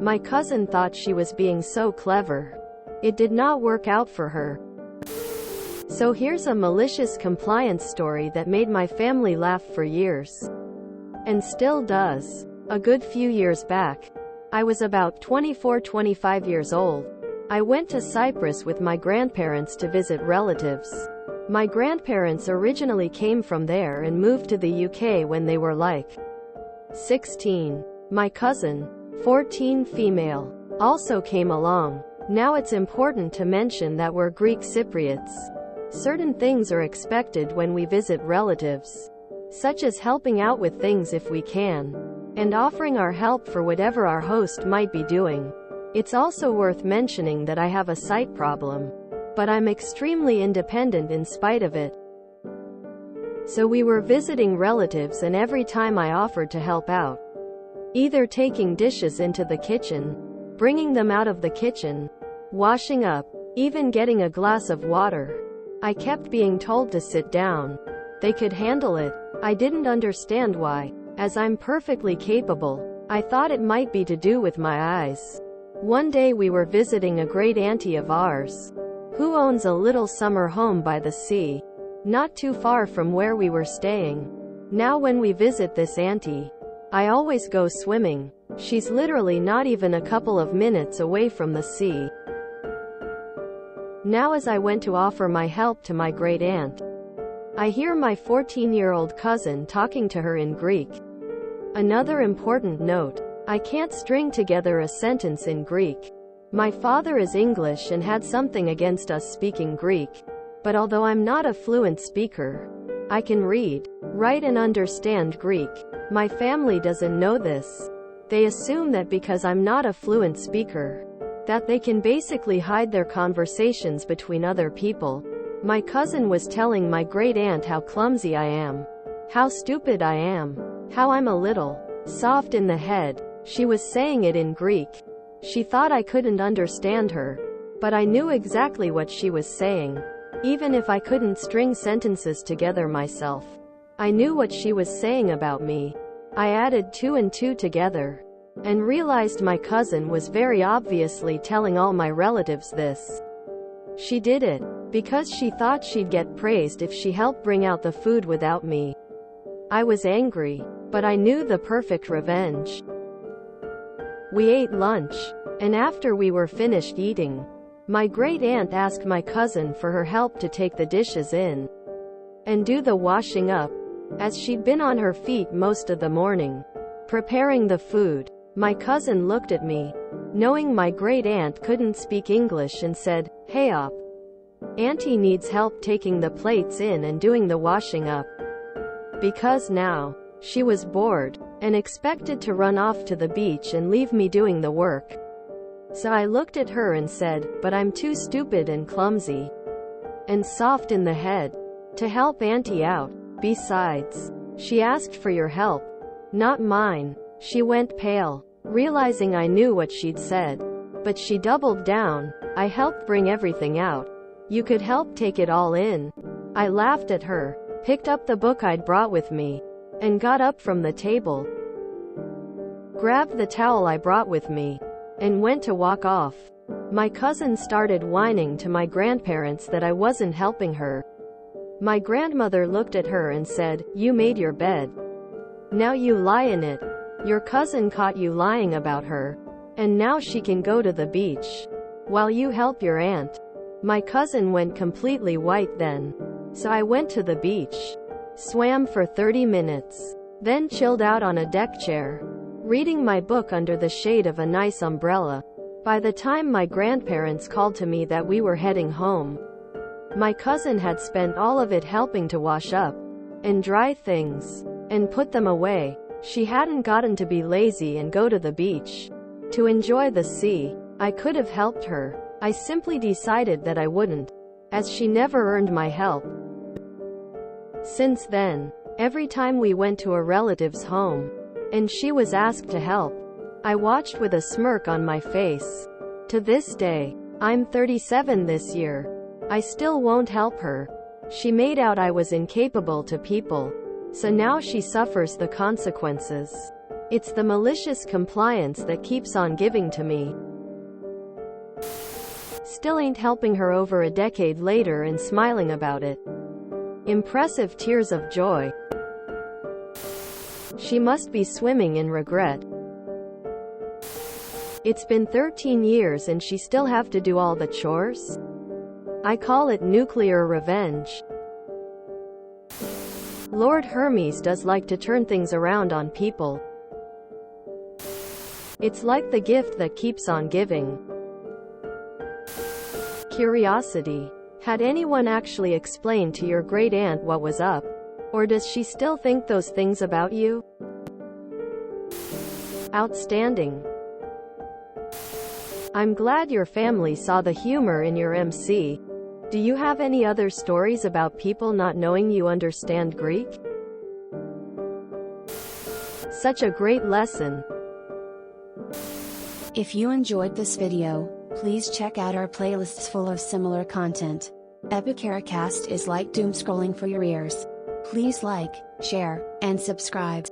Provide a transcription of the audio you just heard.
My cousin thought she was being so clever. It did not work out for her. So here's a malicious compliance story that made my family laugh for years. And still does. A good few years back, I was about 24-25 years old. I went to Cyprus with my grandparents to visit relatives. My grandparents originally came from there and moved to the UK when they were like 16. My cousin, 14 female, also came along. Now it's important to mention that we're Greek Cypriots. Certain things are expected when we visit relatives, such as helping out with things if we can, and offering our help for whatever our host might be doing. It's also worth mentioning that I have a sight problem, but I'm extremely independent in spite of it. So we were visiting relatives, and every time I offered to help out, either taking dishes into the kitchen, bringing them out of the kitchen, washing up, even getting a glass of water, I kept being told to sit down. They could handle it. I didn't understand why. As I'm perfectly capable, I thought it might be to do with my eyes. One day we were visiting a great auntie of ours, who owns a little summer home by the sea, not too far from where we were staying. Now when we visit this auntie, I always go swimming. She's literally not even a couple of minutes away from the sea. Now as I went to offer my help to my great aunt, I hear my 14-year-old cousin talking to her in Greek. Another important note, I can't string together a sentence in Greek. My father is English and had something against us speaking Greek, but although I'm not a fluent speaker, I can read, write and understand Greek. My family doesn't know this. They assume that because I'm not a fluent speaker, that they can basically hide their conversations between other people. My cousin was telling my great aunt how clumsy I am, how stupid I am, how I'm a little soft in the head. She was saying it in Greek. She thought I couldn't understand her, but I knew exactly what she was saying. Even if I couldn't string sentences together myself, I knew what she was saying about me. I added 2 and 2 together, and realized my cousin was very obviously telling all my relatives this. She did it because she thought she'd get praised if she helped bring out the food without me. I was angry, but I knew the perfect revenge. We ate lunch, and after we were finished eating, my great aunt asked my cousin for her help to take the dishes in and do the washing up, as she'd been on her feet most of the morning, preparing the food. My cousin looked at me, knowing my great aunt couldn't speak English, and said, "Hey up. Auntie needs help taking the plates in and doing the washing up." Because now, she was bored, and expected to run off to the beach and leave me doing the work. So I looked at her and said, "But I'm too stupid and clumsy and soft in the head to help Auntie out. Besides, she asked for your help, not mine." She went pale, realizing I knew what she'd said. But she doubled down. "I helped bring everything out. You could help take it all in." I laughed at her, picked up the book I'd brought with me, and got up from the table, grabbed the towel I brought with me, and went to walk off. My cousin started whining to my grandparents that I wasn't helping her. My grandmother looked at her and said, "You made your bed. Now you lie in it. Your cousin caught you lying about her, and now she can go to the beach while you help your aunt." My cousin went completely white then. So I went to the beach, swam for 30 minutes, then chilled out on a deck chair, reading my book under the shade of a nice umbrella. By the time my grandparents called to me that we were heading home, my cousin had spent all of it helping to wash up and dry things and put them away. She hadn't gotten to be lazy and go to the beach to enjoy the sea. I could have helped her. I simply decided that I wouldn't, as she never earned my help. Since then, every time we went to a relative's home, and she was asked to help, I watched with a smirk on my face. To this day, I'm 37 this year, I still won't help her. She made out I was incapable to people, so now she suffers the consequences. It's the malicious compliance that keeps on giving to me. Still ain't helping her over a decade later and smiling about it. Impressive tears of joy. She must be swimming in regret. It's been 13 years and she still have to do all the chores? I call it nuclear revenge. Lord Hermes does like to turn things around on people. It's like the gift that keeps on giving. Curiosity. Had anyone actually explained to your great aunt what was up? Or does she still think those things about you? Outstanding. I'm glad your family saw the humor in your MC. Do you have any other stories about people not knowing you understand Greek? Such a great lesson. If you enjoyed this video, please check out our playlists full of similar content. Epicaricast is like doom scrolling for your ears. Please like, share, and subscribe.